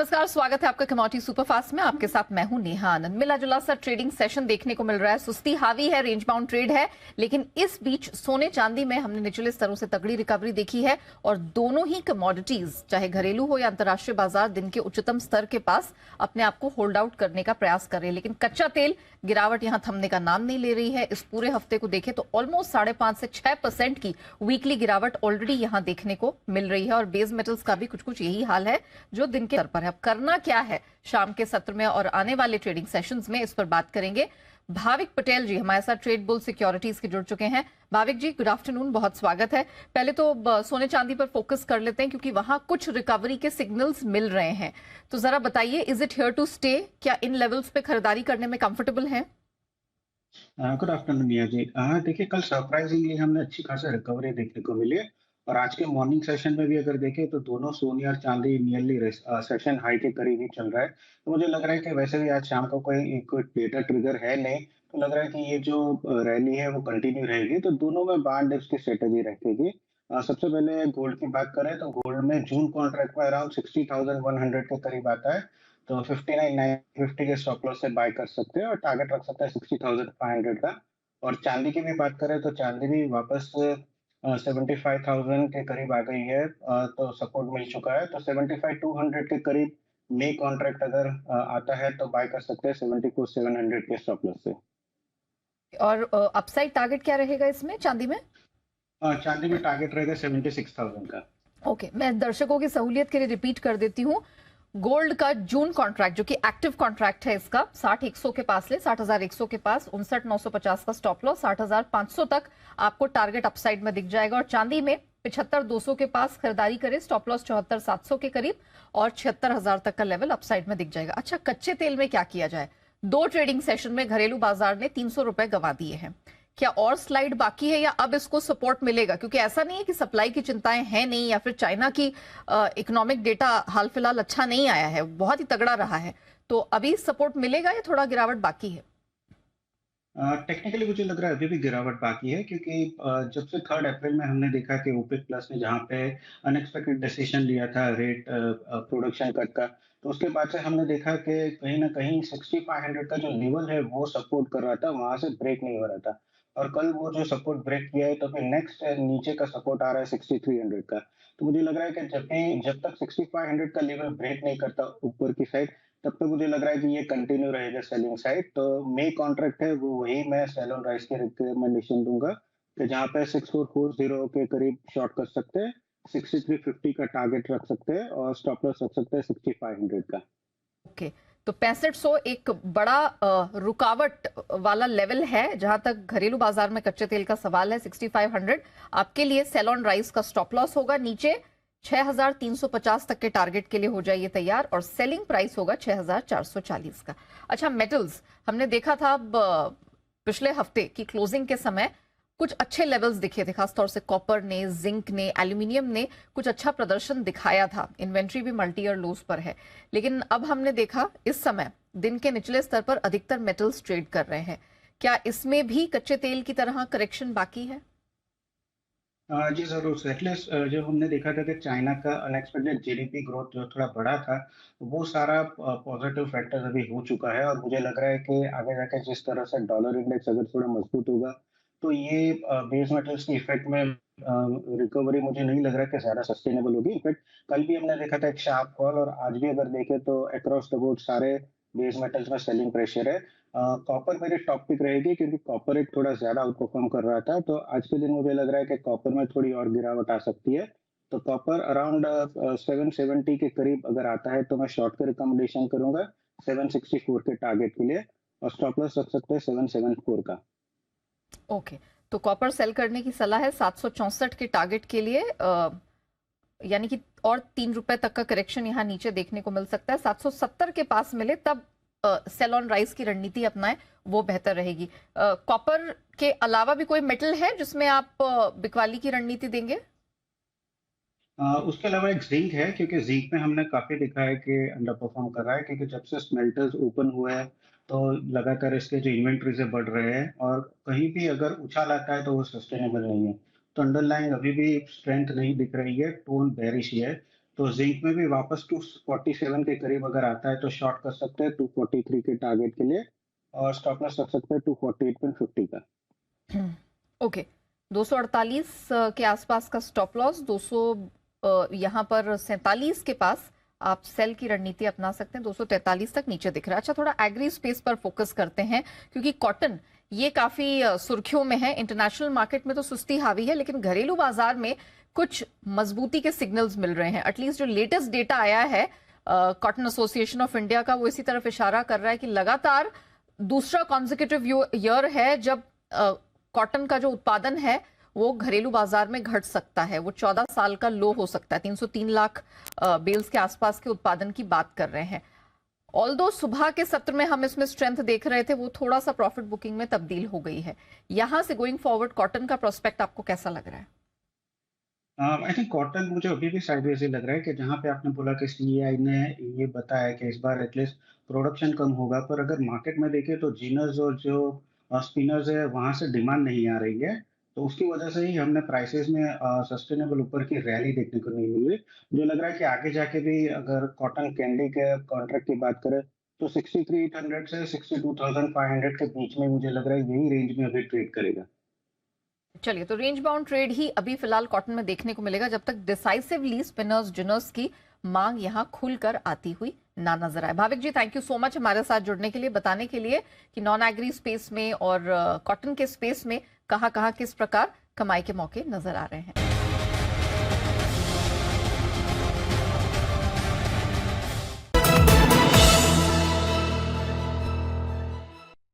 नमस्कार, स्वागत है आपका कमोडिटी सुपरफास्ट में। आपके साथ मैं हूं नेहा आनंद। मिला जुला सा ट्रेडिंग सेशन देखने को मिल रहा है। सुस्ती हावी है, रेंज बाउंड ट्रेड है, लेकिन इस बीच सोने चांदी में हमने निचले स्तरों से तगड़ी रिकवरी देखी है और दोनों ही कमोडिटीज, चाहे घरेलू हो या अंतर्राष्ट्रीय बाजार, दिन के उच्चतम स्तर के पास अपने आप को होल्ड आउट करने का प्रयास कर रहे हैं। लेकिन कच्चा तेल गिरावट यहां थमने का नाम नहीं ले रही है। इस पूरे हफ्ते को देखें तो ऑलमोस्ट 5.5 से 6% की वीकली गिरावट ऑलरेडी यहां देखने को मिल रही है और बेस मेटल्स का भी कुछ कुछ यही हाल है जो दिन के स्तर पर है। अब करना क्या है शाम के सत्र में और आने वाले ट्रेडिंग सेशंस में, इस पर बात करेंगे। भाविक पटेल जी हमारे साथ ट्रेड बुल सिक्योरिटीज के जुड़ चुके हैं। भाविक जी, गुड आफ्टरनून, बहुत स्वागत है। पहले तो सोने चांदी पर फोकस कर लेते हैं क्योंकि वहां कुछ रिकवरी के सिग्नल्स मिल रहे हैं। तो जरा बताइए, is it here to stay? क्या इन लेवल्स पे खरीदारी करने में कंफर्टेबल है? Good afternoon Miya ji. देखिए, कल सरप्राइजिंगली हमने अच्छी खासी रिकवरी देखने को मिली है और आज के मॉर्निंग सेशन में भी अगर देखें तो दोनों सोने और चांदी नियरली सेशन हाई के करीब ही चल रहा है। तो मुझे लग रहा है कि वैसे भी आज शाम को कोई डेटा ट्रिगर है नहीं, तो लग रहा है कि ये जो रैली है वो कंटिन्यू रहेगी। तो दोनों में बार डिप्स की स्ट्रेटेजी रखेगी। सबसे पहले गोल्ड की बात करें तो गोल्ड में जून कॉन्ट्रैक्ट में अराउंड 60,100 के करीब आता है। तो 59,950 के स्टॉप लॉस से बाय कर सकते हैं और टारगेट रख सकते हैं 60,500 का। और चांदी की भी बात करें तो चांदी भी वापस 75,000 के करीब आ गई है। तो सपोर्ट मिल चुका है, तो 75,200 के करीब मे कॉन्ट्रैक्ट अगर आता है तो बाय कर सकते हैं 74,700 के स्टॉप लॉस से। और अपसाइड टारगेट क्या रहेगा इसमें चांदी में? चांदी में टारगेट रहेगा 76,000 का। ओके, मैं दर्शकों की सहूलियत के लिए रिपीट कर देती हूँ। गोल्ड का जून कॉन्ट्रैक्ट जो कि एक्टिव कॉन्ट्रैक्ट है, इसका 60,100 के पास ले, 60,100 के पास 59,950 का स्टॉप लॉस, 60,500 तक आपको टारगेट अपसाइड में दिख जाएगा। और चांदी में 75,200 के पास खरीदारी करें, स्टॉप लॉस 74,700 के करीब और 76,000 तक का लेवल अपसाइड में दिख जाएगा। अच्छा, कच्चे तेल में क्या किया जाए? दो ट्रेडिंग सेशन में घरेलू बाजार ने 300 रुपए गंवा दिए हैं। क्या और स्लाइड बाकी है या अब इसको सपोर्ट मिलेगा? क्योंकि ऐसा नहीं है कि सप्लाई की चिंताएं हैं नहीं, या फिर चाइना की इकोनॉमिक डेटा हाल फिलहाल अच्छा नहीं आया है, बहुत ही तगड़ा रहा है। तो अभी सपोर्ट मिलेगा या थोड़ा गिरावट बाकी है? टेक्निकली मुझे लग रहा है अभी भी गिरावट बाकी है, क्योंकि जब से 3 अप्रैल में हमने देखा कि ओपेक प्लस ने जहाँ पे अनएक्सपेक्टेड डिसीजन लिया था रेट प्रोडक्शन कट का, तो उसके बाद से हमने देखा कि कहीं न कहीं 6500 का जो लेवल है वो सपोर्ट कर रहा था, वहाँ से ब्रेक नहीं हो रहा था। और कल वो जो सपोर्ट ब्रेक किया है तो फिर नेक्स्ट नीचे का सपोर्ट आ रहा है 6300 का। तो मुझे लग रहा है कि जब तक 6500 का लेवल ब्रेक नहीं करता ऊपर की साइड, तब तक मुझे लग रहा है कि ये कंटिन्यू रहेगा सेलिंग साइड। तो मे कॉन्ट्रैक्ट है वो वही मैं सेल ऑन राइस की रिकमेंडेशन दूंगा कि जहाँ पे 6440 के करीब शॉर्ट कर सकते हैं, 6350 का टारगेट रख सकते हैं और स्टॉप लॉस रख सकते हैं 6500 का। ओके, तो 6500 एक बड़ा रुकावट वाला लेवल है जहां तक घरेलू बाजार में कच्चे तेल का सवाल है। 6500 आपके लिए सेल ऑन राइस का स्टॉप लॉस होगा। नीचे 6350 तक के टारगेट के लिए हो जाइए तैयार और सेलिंग प्राइस होगा 6440 का। अच्छा, मेटल्स हमने देखा था अब पिछले हफ्ते की क्लोजिंग के समय कुछ अच्छे लेवल्स दिखे थे, खासतौर से कॉपर ने, जिंक ने, एल्यूमिनियम ने कुछ अच्छा प्रदर्शन दिखाया था। इन्वेंट्री भी मल्टी ईयर लोज पर है, लेकिन अब हमने देखा इस समय दिन के निचले स्तर पर अधिकतर मेटल्स ट्रेड कर रहे हैं। क्या इसमें भी कच्चे तेल की तरह करेक्शन बाकी है? जी ज़रूर। एटलीस्ट जो हमने देखा था कि चाइना का अनएक्सपेक्टेड जीडीपी ग्रोथ जो थोड़ा बढ़ा था, वो सारा पॉजिटिव फैक्टर अभी हो चुका है और मुझे लग रहा है कि आगे जाके जिस तरह से डॉलर इंडेक्स अगर थोड़ा मजबूत होगा, तो ये बेस मेटल्स की इफेक्ट में रिकवरी मुझे नहीं लग रहा है कि ज़्यादा सस्टेनेबल होगी। इनफैक्ट कल भी हमने देखा था एक शार्प फॉल और आज भी अगर देखें तो अक्रॉस द बोर्ड सारे बेस मेटल्स में सेलिंग प्रेशर है। कॉपर मेरी टॉप पिक रहेगी क्योंकि कॉपर एक थोड़ा ज़्यादा आउट परफॉर्म कर रहा था, तो आज के दिन मुझे लग रहा है कि कॉपर में थोड़ी और गिरावट आ सकती है। तो कॉपर अराउंड 770 के करीब अगर आता है तो मैं शॉर्ट का रिकमेंडेशन करूँगा 764 के टारगेट के लिए और स्टॉप लॉस रख सकते हैं 774 का। ओके, तो कॉपर सेल करने की सलाह है 764 के टारगेट के लिए। यानी कि और 3 रुपए तक का करेक्शन यहाँ नीचे देखने को मिल सकता है। 770 के पास मिले तब सेल ऑन राइस की रणनीति अपनाएं, वो बेहतर रहेगी। कॉपर के अलावा भी कोई मेटल है जिसमें आप बिकवाली की रणनीति देंगे? उसके अलावा एक ज़िंक है, क्योंकि ज़िंक में हमने काफ़ी देखा है कि अंडर परफ़ॉर्म कर रहा है, क्योंकि जब से स्मेल्टर्स ओपन हुए हैं, तो लगातार इसके जो इन्वेंटरीज़ है बढ़ रहे हैं और कहीं भी अगर उछाल आता है तो वो सस्टेनेबल नहीं है। तो अंडरलाइंग अभी भी स्ट्रेंथ नहीं दिख रही है, टोन बेयरिश ही है। तो जिंक में भी वापस 247 के करीब अगर आता है तो शॉर्ट कर सकते हैं 243 के टारगेट के लिए, और स्टॉप लॉस रख सकते हैं 248.50 का। ओके, 248 के आसपास का स्टॉप लॉस, 200 यहाँ पर 47 के पास आप सेल की रणनीति अपना सकते हैं। 243 तक नीचे दिख रहा है। अच्छा, थोड़ा एग्री स्पेस पर फोकस करते हैं क्योंकि कॉटन ये काफी सुर्खियों में है। इंटरनेशनल मार्केट में तो सुस्ती हावी है, लेकिन घरेलू बाजार में कुछ मजबूती के सिग्नल्स मिल रहे हैं। एटलीस्ट जो लेटेस्ट डेटा आया है कॉटन एसोसिएशन ऑफ इंडिया का, वो इसी तरफ इशारा कर रहा है कि लगातार दूसरा कॉन्जिक्यूटिव ईयर है जब कॉटन का जो उत्पादन है वो घरेलू बाजार में घट सकता है। वो 14 साल का लो हो सकता है। 303 लाख बेल्स के आसपास के उत्पादन की बात कर रहे हैं। ऑल्दो सुबह के सत्र में हम इसमें स्ट्रेंथ देख रहे थे, वो थोड़ा सा प्रॉफिट बुकिंग में तब्दील हो गई है। यहां से गोइंग फॉरवर्ड कॉटन का प्रोस्पेक्ट आपको कैसा लग रहा है? आई थिंक कॉटन मुझे अभी भी साइडवेज ही लग रहा है कि जहां पे आपने बोला कि सीईआई ने ये बताया कि इस बार एटलीस्ट प्रोडक्शन कम होगा, पर अगर मार्केट में देखें तो जीनर्स और जो स्पिनर्स है वहां से डिमांड नहीं आ रही है। तो उसकी वजह से ही हमने प्राइसेस में सस्टेनेबल ऊपर की रैली देखने को नहीं मिली। जो लग रहा है कि आगे जाके भी अगर कॉटन कैंडी के कॉन्ट्रैक्ट की बात करें तो 63,800 से 62,500 के बीच में मुझे लग रहा है यही रेंज में अभी ट्रेड करेगा। चलिए, तो रेंज बाउंड ट्रेड ही अभी फिलहाल कॉटन में देखने को मिलेगा जब तक डिसाइसिवली स्पिनर्स जिनर्स की मांग यहां खुलकर आती हुई ना नजर आए। भाविक जी, थैंक यू सो मच हमारे साथ जुड़ने के लिए, बताने के लिए कि नॉन एग्री स्पेस में और कॉटन के स्पेस में कहां कहां किस प्रकार कमाई के मौके नजर आ रहे हैं।